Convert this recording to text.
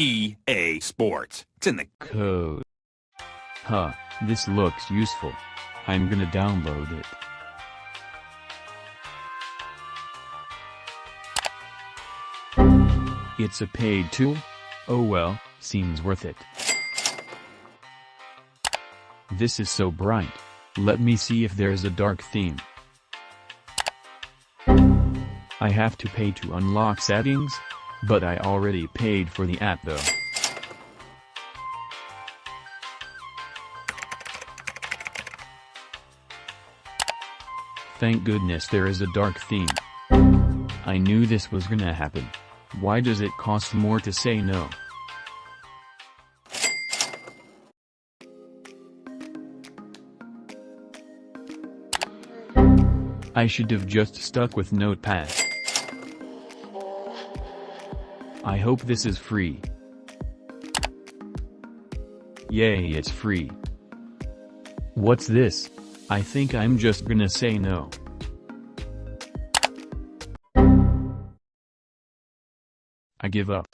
EA Sports. It's in the code. Huh, this looks useful. I'm gonna download it. It's a paid tool? Oh well, seems worth it. This is so bright. Let me see if there's a dark theme. I have to pay to unlock settings, but I already paid for the app though. Thank goodness there is a dark theme. I knew this was gonna happen. Why does it cost more to say no? I should have just stuck with Notepad. I hope this is free. Yay, it's free. What's this? I think I'm just gonna say no. I give up.